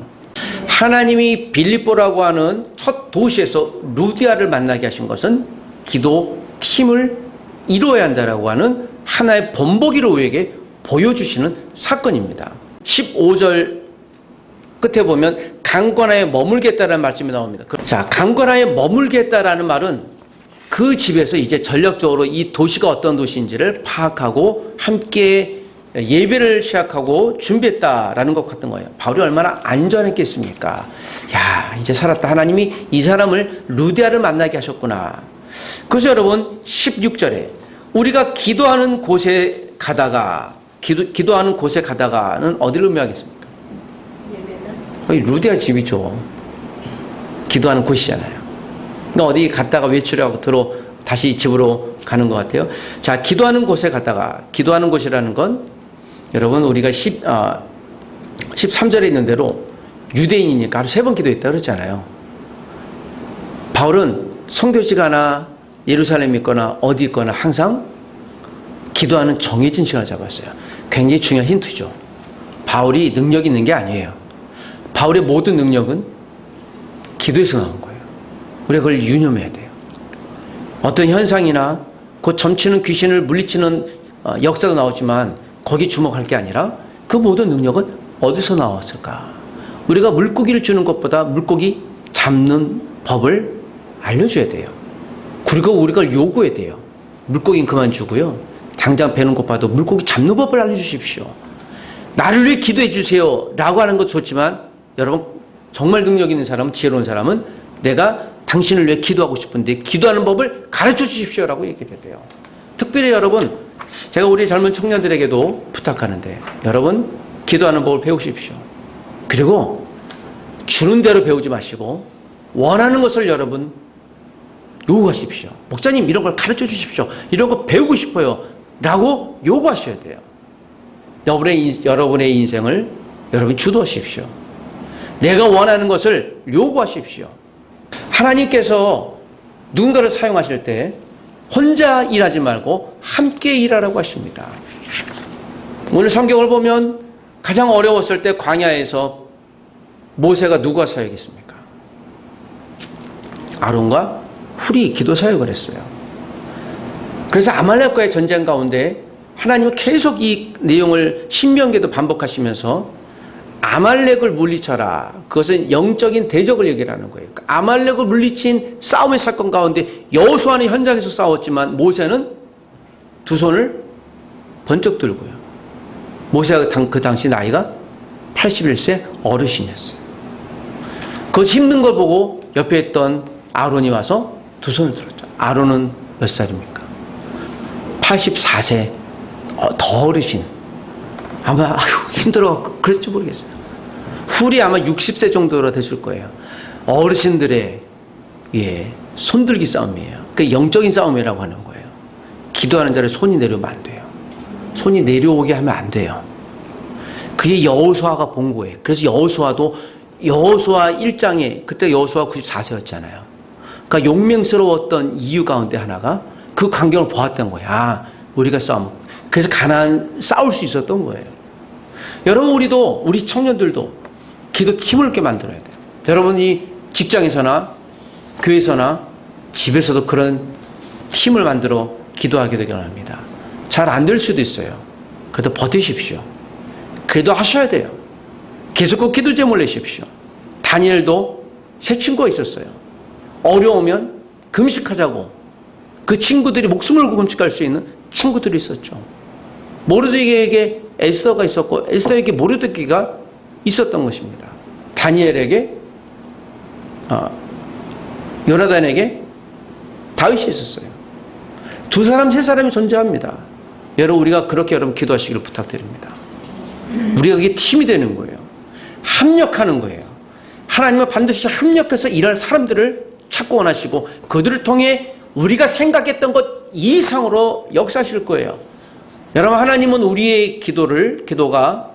하나님이 빌립보라고 하는 첫 도시에서 루디아를 만나게 하신 것은 기도 팀을 이루어야 한다라고 하는 하나의 본보기를 우리에게 보여주시는 사건입니다. 15절 끝에 보면 강권하에 머물겠다라는 말씀이 나옵니다. 자, 강권하에 머물겠다라는 말은 그 집에서 이제 전략적으로 이 도시가 어떤 도시인지를 파악하고 함께 예배를 시작하고 준비했다라는 것 같은 거예요. 바울이 얼마나 안전했겠습니까? 야, 이제 살았다. 하나님이 이 사람을 루디아를 만나게 하셨구나. 그래서 여러분 16절에 우리가 기도하는 곳에 가다가 기도하는 곳에 가다가는 어디를 의미하겠습니까? 거기 루디아 집이죠. 기도하는 곳이잖아요. 그러니까 어디 갔다가 외출하고 다시 집으로 가는 것 같아요. 자, 기도하는 곳에 갔다가 기도하는 곳이라는 건 여러분 우리가 13절에 있는 대로 유대인이니까 하루 3번 기도했다 그랬잖아요. 바울은 성교지가나 예루살렘에 있거나 어디 있거나 항상 기도하는 정해진 시간을 잡았어요. 굉장히 중요한 힌트죠. 바울이 능력이 있는 게 아니에요. 바울의 모든 능력은 기도에서 나온 거예요. 우리가 그걸 유념해야 돼요. 어떤 현상이나 곧 점치는 귀신을 물리치는 역사도 나오지만 거기 주목할 게 아니라 그 모든 능력은 어디서 나왔을까? 우리가 물고기를 주는 것보다 물고기 잡는 법을 알려줘야 돼요. 그리고 우리가 요구해야 돼요. 물고기는 그만 주고요. 당장 배는 고파도 물고기 잡는 법을 알려주십시오. 나를 위해 기도해 주세요 라고 하는 것도 좋지만 여러분 정말 능력 있는 사람은 지혜로운 사람은 내가 당신을 위해 기도하고 싶은데 기도하는 법을 가르쳐 주십시오 라고 얘기를 해야 돼요. 특별히 여러분 제가 우리 젊은 청년들에게도 부탁하는데 여러분 기도하는 법을 배우십시오. 그리고 주는 대로 배우지 마시고 원하는 것을 여러분 요구하십시오. 목사님 이런 걸 가르쳐 주십시오. 이런 거 배우고 싶어요 라고 요구하셔야 돼요. 여러분의 인생을 여러분이 주도하십시오. 내가 원하는 것을 요구하십시오. 하나님께서 누군가를 사용하실 때 혼자 일하지 말고 함께 일하라고 하십니다. 오늘 성경을 보면 가장 어려웠을 때 광야에서 모세가 누가 사역했습니까? 아론과 훌이 기도 사역을 했어요. 그래서 아말렉과의 전쟁 가운데 하나님은 계속 이 내용을 신명기에도 반복하시면서 아말렉을 물리쳐라. 그것은 영적인 대적을 얘기하는 거예요. 아말렉을 물리친 싸움의 사건 가운데 여호수아는 현장에서 싸웠지만 모세는 두 손을 번쩍 들고요. 모세가 그 당시 나이가 81세 어르신이었어요. 그 힘든 걸 보고 옆에 있던 아론이 와서 두 손을 들었죠. 아론은 몇 살입니까? 84세 더 어르신. 아마 힘들어 그랬지 모르겠어요. 훌이 아마 60세 정도로 됐을 거예요. 어르신들의 손들기 싸움이에요. 그 영적인 싸움이라고 하는 거예요. 기도하는 자를 손이 내려오면 안 돼요. 손이 내려오게 하면 안 돼요. 그게 여호수아가 본 거예요. 그래서 여호수아 1장에 그때 여호수아 94세였잖아요. 그러니까 용맹스러웠던 이유 가운데 하나가 그 광경을 보았던 거예요. 아, 우리가 그래서 가나안 싸울 수 있었던 거예요. 여러분 우리 청년들도 기도팀을 이렇게 만들어야 돼요. 여러분이 직장에서나 교회에서나 집에서도 그런 팀을 만들어 기도하게 되길 원합니다. 잘 안 될 수도 있어요. 그래도 버티십시오. 그래도 하셔야 돼요. 계속 그 기도 제목을 내십시오. 다니엘도 세 친구가 있었어요. 어려우면 금식하자고 그 친구들이 목숨을 걸고 금식할 수 있는 친구들이 있었죠. 모르드게에게 에스더가 있었고 에스더에게 모르드게가 있었던 것입니다. 다니엘에게 요나단에게 다윗이 있었어요. 두 사람 세 사람이 존재합니다. 여러분 우리가 그렇게 여러분 기도하시기를 부탁드립니다. 우리가 그게 팀이 되는 거예요. 합력하는 거예요. 하나님은 반드시 합력해서 일할 사람들을 찾고 원하시고 그들을 통해 우리가 생각했던 것 이상으로 역사하실 거예요. 여러분 하나님은 우리의 기도가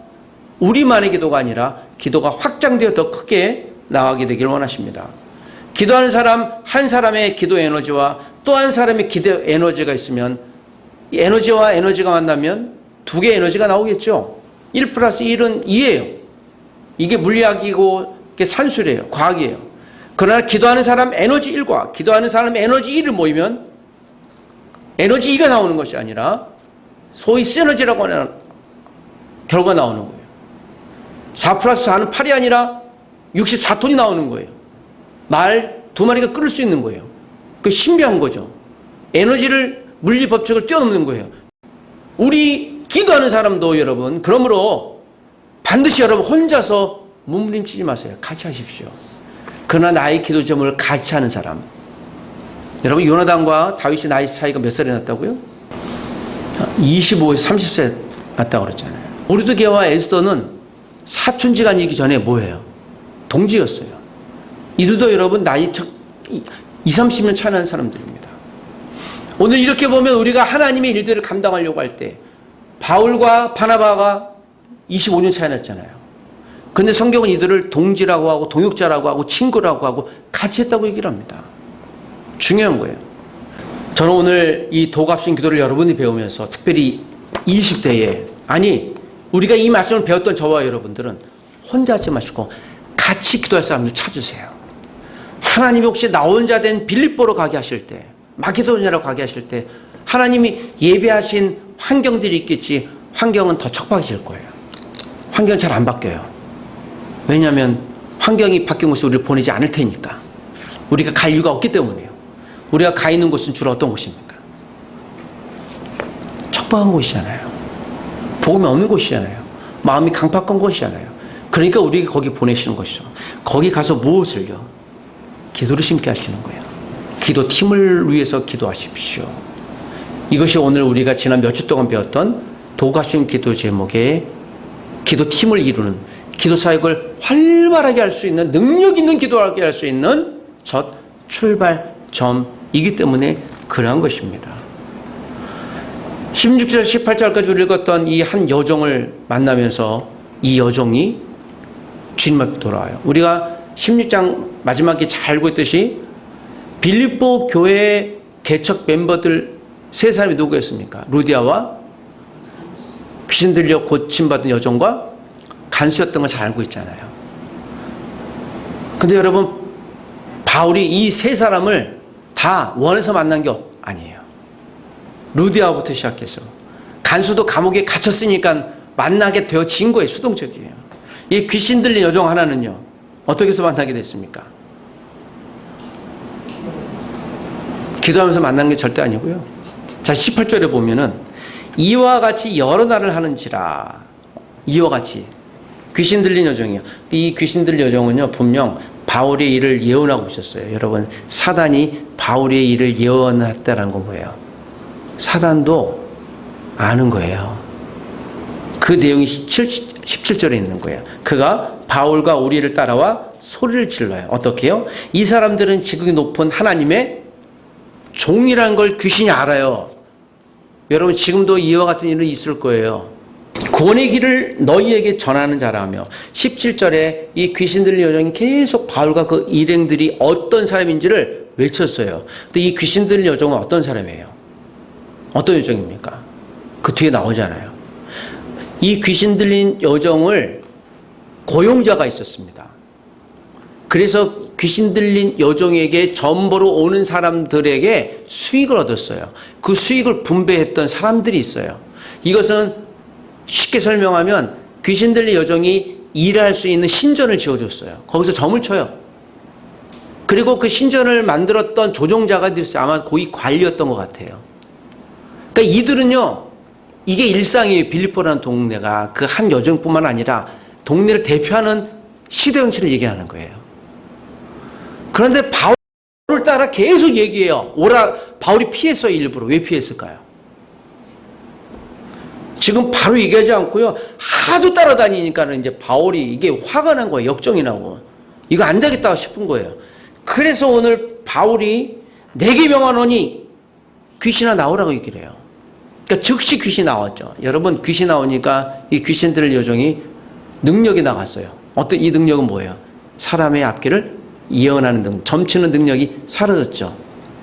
우리만의 기도가 아니라 기도가 확장되어 더 크게 나가게 되기를 원하십니다. 기도하는 사람 한 사람의 기도 에너지와 또 한 사람의 기도 에너지가 있으면 이 에너지와 에너지가 만나면 두 개의 에너지가 나오겠죠. 1 플러스 1은 2예요. 이게 물리학이고 이게 산술이에요. 과학이에요. 그러나 기도하는 사람 에너지 1과 기도하는 사람 에너지 1을 모이면 에너지 2가 나오는 것이 아니라 소위 시너지라고 하는 결과가 나오는 거예요. 4 플러스 4는 8이 아니라 64톤이 나오는 거예요. 말 2마리가 끓을 수 있는 거예요. 그 신비한 거죠. 에너지를 물리 법칙을 뛰어넘는 거예요. 우리 기도하는 사람도 여러분, 그러므로 반드시 여러분 혼자서 몸부림치지 마세요. 같이 하십시오. 그러나 나의 기도 제목을 같이 하는 사람. 여러분, 요나단과 다윗이 나이 차이가 몇 살이 났다고요? 25에서 30세 났다고 그랬잖아요. 모르드게와 에스더는 사촌지간이기 전에 뭐예요? 동지였어요. 이들도 여러분 나이 20, 30년 차이 나는 사람들입니다. 오늘 이렇게 보면 우리가 하나님의 일들을 감당하려고 할 때 바울과 바나바가 25년 차이 났잖아요. 근데 성경은 이들을 동지라고 하고 동역자라고 하고 친구라고 하고 같이 했다고 얘기를 합니다. 중요한 거예요. 저는 오늘 이 도갑신 기도를 여러분이 배우면서 특별히 20대에 아니 우리가 이 말씀을 배웠던 저와 여러분들은 혼자 하지 마시고 같이 기도할 사람들 찾으세요. 하나님이 혹시 나 혼자 된 빌립보로 가게 하실 때 마게도냐로 가게 하실 때 하나님이 예배하신 환경들이 있겠지 환경은 더 척박해질 거예요. 환경은 잘 안 바뀌어요. 왜냐하면 환경이 바뀐 곳에 우리를 보내지 않을 테니까. 우리가 갈 이유가 없기 때문이에요. 우리가 가 있는 곳은 주로 어떤 곳입니까? 척박한 곳이잖아요. 복음이 없는 곳이잖아요. 마음이 강팍한 곳이잖아요. 그러니까 우리가 거기 보내시는 것이죠. 거기 가서 무엇을요? 기도를 심게 하시는 거예요. 기도팀을 위해서 기도하십시오. 이것이 오늘 우리가 지난 몇 주 동안 배웠던 도가신 기도 제목의 기도팀을 이루는 기도 사역을 활발하게 할 수 있는 능력 있는 기도하게 할 수 있는 첫 출발점이기 때문에 그러한 것입니다. 16절 18절까지 읽었던 이 한 여종을 만나면서 이 여종이 주님 앞에 돌아와요. 우리가 16장 마지막에 잘 알고 있듯이 빌립보 교회 개척 멤버들 세 사람이 누구였습니까? 루디아와 귀신 들려 고침받은 여종과 간수였던 걸 잘 알고 있잖아요. 근데 여러분 바울이 이 세 사람을 다 원해서 만난 게 아니에요. 루디아부터 시작해서 간수도 감옥에 갇혔으니까 만나게 되어진 거예요. 수동적이에요. 이 귀신 들린 여종 하나는요. 어떻게 해서 만나게 됐습니까? 기도하면서 만난 게 절대 아니고요. 자, 18절에 보면은 이와 같이 여러 날을 하는지라. 이와 같이 귀신 들린 여종이요. 이 귀신 들린 여종은요 분명 바울의 일을 예언하고 있었어요. 여러분 사단이 바울의 일을 예언했다는 건 뭐예요? 사단도 아는 거예요. 그 내용이 17절에 있는 거예요. 그가 바울과 우리를 따라와 소리를 질러요. 어떻게 해요? 이 사람들은 지극히 높은 하나님의 종이라는 걸 귀신이 알아요. 여러분 지금도 이와 같은 일은 있을 거예요. 구원의 길을 너희에게 전하는 자라며 17절에 이 귀신 들린 여종이 계속 바울과 그 일행들이 어떤 사람인지를 외쳤어요. 근데 이 귀신 들린 여종은 어떤 사람이에요? 어떤 여종입니까? 그 뒤에 나오잖아요. 이 귀신 들린 여종을 고용자가 있었습니다. 그래서 귀신 들린 여종에게 전보로 오는 사람들에게 수익을 얻었어요. 그 수익을 분배했던 사람들이 있어요. 이것은 쉽게 설명하면 귀신 들린 여종이 일할 수 있는 신전을 지어줬어요. 거기서 점을 쳐요. 그리고 그 신전을 만들었던 조종자가 있어요. 아마 고위 관리였던 것 같아요. 그러니까 이들은요, 이게 일상이에요. 빌립보라는 동네가 그 한 여종뿐만 아니라 동네를 대표하는 시대 정치를 얘기하는 거예요. 그런데 바울을 따라 계속 얘기해요. 바울이 피했어요, 일부러. 왜 피했을까요? 지금 바로 얘기하지 않고요. 하도 따라다니니까는 이제 바울이 이게 화가 난 거예요. 역정이 나고. 이거 안 되겠다 싶은 거예요. 그래서 오늘 바울이 내게 명하노니 귀신아 나오라고 얘기를 해요. 그러니까 즉시 귀신이 나왔죠. 여러분 귀신 나오니까 이 귀신 들을 여종이 능력이 나갔어요. 어떤 이 능력은 뭐예요? 사람의 앞길을 예언하는 등 점치는 능력이 사라졌죠.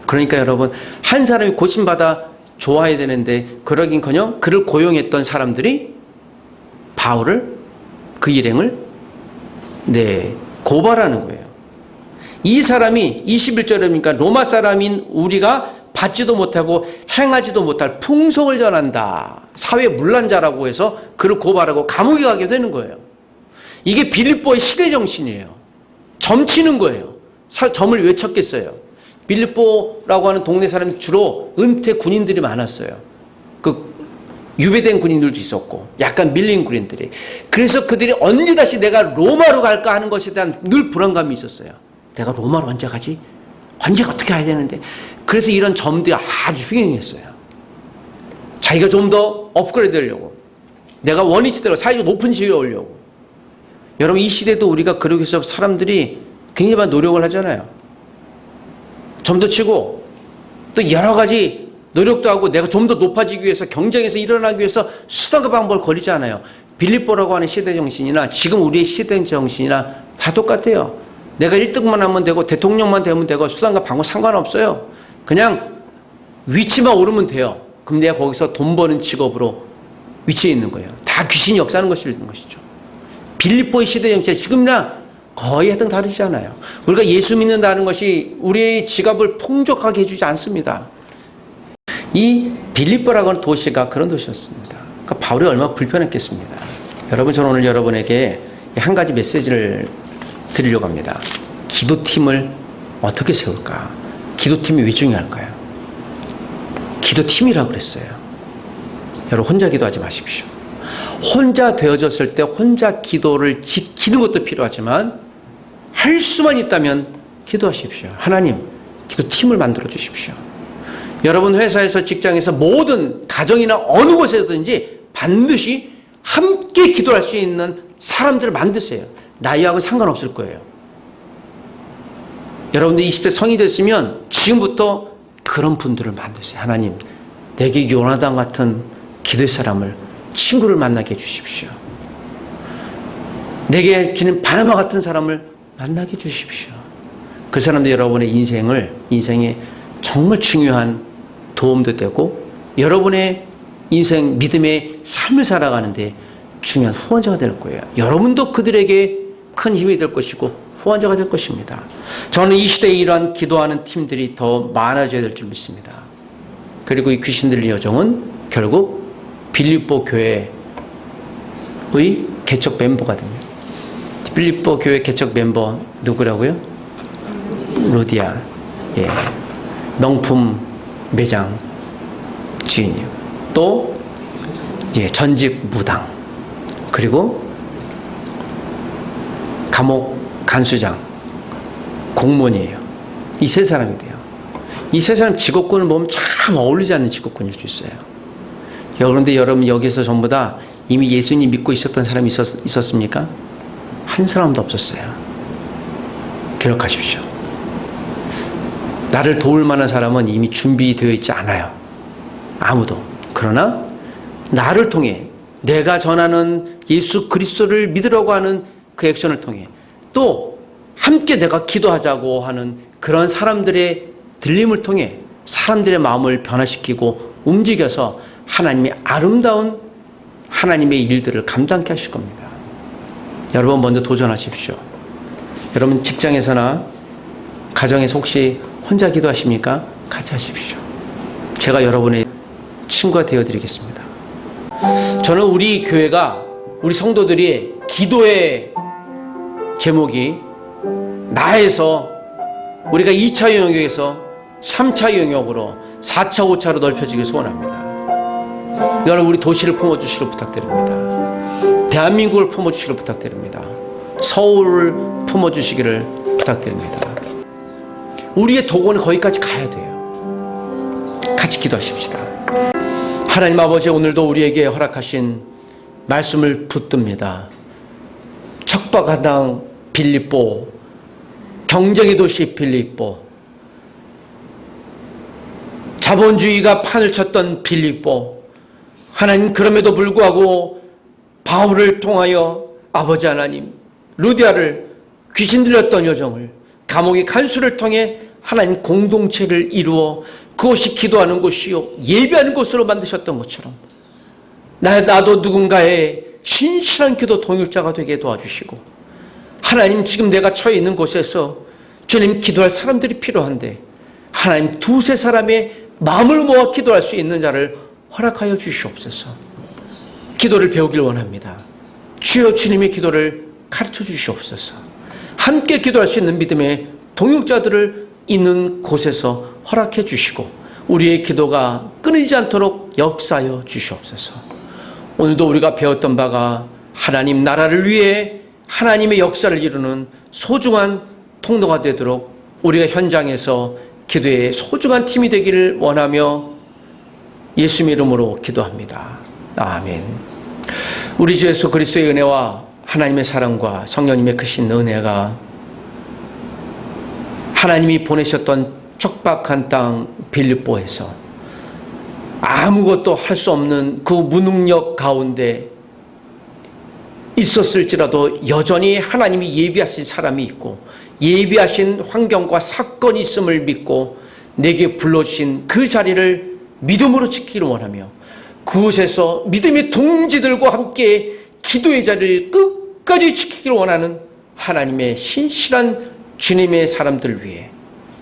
그러니까 여러분, 한 사람이 고침받아 좋아야 되는데 그러긴커녕 그를 고용했던 사람들이 바울을, 그 일행을 고발하는 거예요. 이 사람이 21절이니까 로마 사람인 우리가 받지도 못하고 행하지도 못할 풍속을 전한다, 사회 문란자라고 해서 그를 고발하고 감옥에 가게 되는 거예요. 이게 빌립보의 시대 정신이에요. 점치는 거예요. 점을 왜 쳤겠어요? 빌립보라고 하는 동네 사람이 주로 은퇴 군인들이 많았어요. 그 유배된 군인들도 있었고 약간 밀린 군인들이. 그래서 그들이 언제 다시 내가 로마로 갈까 하는 것에 대한 늘 불안감이 있었어요. 내가 로마로 언제 가지? 언제 어떻게 가야 되는데. 그래서 이런 점들이 아주 흉행했어요. 자기가 좀 더 업그레이드 하려고, 내가 원위치대로 사회적 높은 지위에 오려고. 여러분, 이 시대도 우리가 그러기 위해서 사람들이 굉장히 많은 노력을 하잖아요. 점도 치고 또 여러 가지 노력도 하고 내가 좀 더 높아지기 위해서, 경쟁에서 일어나기 위해서 수단과 방법을 걸리지 않아요. 빌립보라고 하는 시대 정신이나 지금 우리의 시대 정신이나 다 똑같아요. 내가 1등만 하면 되고 대통령만 되면 되고 수단과 방법 상관없어요. 그냥 위치만 오르면 돼요. 그럼 내가 거기서 돈 버는 직업으로 위치해 있는 거예요. 다 귀신이 역사하는 것이죠. 빌립보의 시대 정신 지금이랑 거의 해당 다르지 않아요. 우리가 예수 믿는다는 것이 우리의 지갑을 풍족하게 해주지 않습니다. 이 빌립보라고 하는 도시가 그런 도시였습니다. 그러니까 바울이 얼마나 불편했겠습니다. 여러분, 저는 오늘 여러분에게 한 가지 메시지를 드리려고 합니다. 기도팀을 어떻게 세울까? 기도팀이 왜 중요할까요? 기도팀이라고 그랬어요. 여러분, 혼자 기도하지 마십시오. 혼자 되어졌을 때 혼자 기도를 지키는 것도 필요하지만 할 수만 있다면 기도하십시오. 하나님, 기도팀을 만들어 주십시오. 여러분, 회사에서, 직장에서, 모든 가정이나 어느 곳에든지 반드시 함께 기도할 수 있는 사람들을 만드세요. 나이하고 상관없을 거예요. 여러분들 20대 성이 됐으면 지금부터 그런 분들을 만드세요. 하나님, 내게 요나단 같은 기도의 사람을, 친구를 만나게 해주십시오. 내게 주님 바나바 같은 사람을 만나게 해주십시오. 그 사람들 여러분의 인생에 정말 중요한 도움도 되고 여러분의 인생 믿음의 삶을 살아가는데 중요한 후원자가 될 거예요. 여러분도 그들에게 큰 힘이 될 것이고 후원자가 될 것입니다. 저는 이 시대에 이러한 기도하는 팀들이 더 많아져야 될 줄 믿습니다. 그리고 이 귀신 들린 여정은 결국 빌립보 교회의 개척 멤버가 됩니다. 빌립보 교회 개척 멤버 누구라고요? 루디아. 예. 명품 매장 주인이요. 또 전직 무당. 그리고 감옥 간수장, 공무원이에요. 이 세 사람이 돼요. 이 세 사람 직업군을 보면 참 어울리지 않는 직업군일 수 있어요. 그런데 여러분, 여기서 전부 다 이미 예수님 믿고 있었던 사람이 있었습니까? 한 사람도 없었어요. 기억하십시오. 나를 도울 만한 사람은 이미 준비되어 있지 않아요. 아무도. 그러나 나를 통해, 내가 전하는 예수 그리스도를 믿으려고 하는 그 액션을 통해, 또 함께 내가 기도하자고 하는 그런 사람들의 들림을 통해 사람들의 마음을 변화시키고 움직여서 하나님의 아름다운 하나님의 일들을 감당케 하실 겁니다. 여러분, 먼저 도전하십시오. 여러분, 직장에서나 가정에서 혹시 혼자 기도하십니까? 같이 하십시오. 제가 여러분의 친구가 되어드리겠습니다. 저는 우리 교회가, 우리 성도들이 기도의 제목이 나에서 우리가 2차 영역에서 3차 영역으로 4차, 5차로 넓혀지길 소원합니다. 여러분, 우리 도시를 품어주시길 부탁드립니다. 대한민국을 품어주시길 부탁드립니다. 서울을 품어주시기를 부탁드립니다. 우리의 도구는 거기까지 가야 돼요. 같이 기도하십시다. 하나님 아버지, 오늘도 우리에게 허락하신 말씀을 붙듭니다. 척박한 빌립보, 경쟁의 도시 빌립보, 자본주의가 판을 쳤던 빌립보, 하나님, 그럼에도 불구하고 바울을 통하여 아버지 하나님, 루디아를, 귀신 들렸던 여정을 감옥의 간수를 통해 하나님 공동체를 이루어 그것이 기도하는 곳이요 예배하는 곳으로 만드셨던 것처럼 나도 누군가의 신실한 기도 동역자가 되게 도와주시고, 하나님 지금 내가 처해 있는 곳에서 주님 기도할 사람들이 필요한데 하나님 두세 사람의 마음을 모아 기도할 수 있는 자를 허락하여 주시옵소서. 기도를 배우길 원합니다. 주여 주님의 기도를 가르쳐 주시옵소서. 함께 기도할 수 있는 믿음의 동역자들을 있는 곳에서 허락해 주시고 우리의 기도가 끊이지 않도록 역사하여 주시옵소서. 오늘도 우리가 배웠던 바가 하나님 나라를 위해 하나님의 역사를 이루는 소중한 통로가 되도록 우리가 현장에서 기도의 소중한 팀이 되기를 원하며 예수님의 이름으로 기도합니다. 아멘. 우리 주 예수 그리스도의 은혜와 하나님의 사랑과 성령님의 크신 은혜가 하나님이 보내셨던 척박한 땅 빌립보에서 아무것도 할 수 없는 그 무능력 가운데 있었을지라도 여전히 하나님이 예비하신 사람이 있고 예비하신 환경과 사건이 있음을 믿고 내게 불러주신 그 자리를 믿음으로 지키기를 원하며 그곳에서 믿음의 동지들과 함께 기도의 자리를 끝까지 지키기를 원하는 하나님의 신실한 주님의 사람들 위해,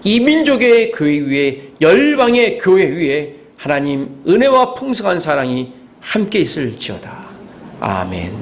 이 민족의 교회 위에, 열방의 교회 위에 하나님 은혜와 풍성한 사랑이 함께 있을지어다. 아멘.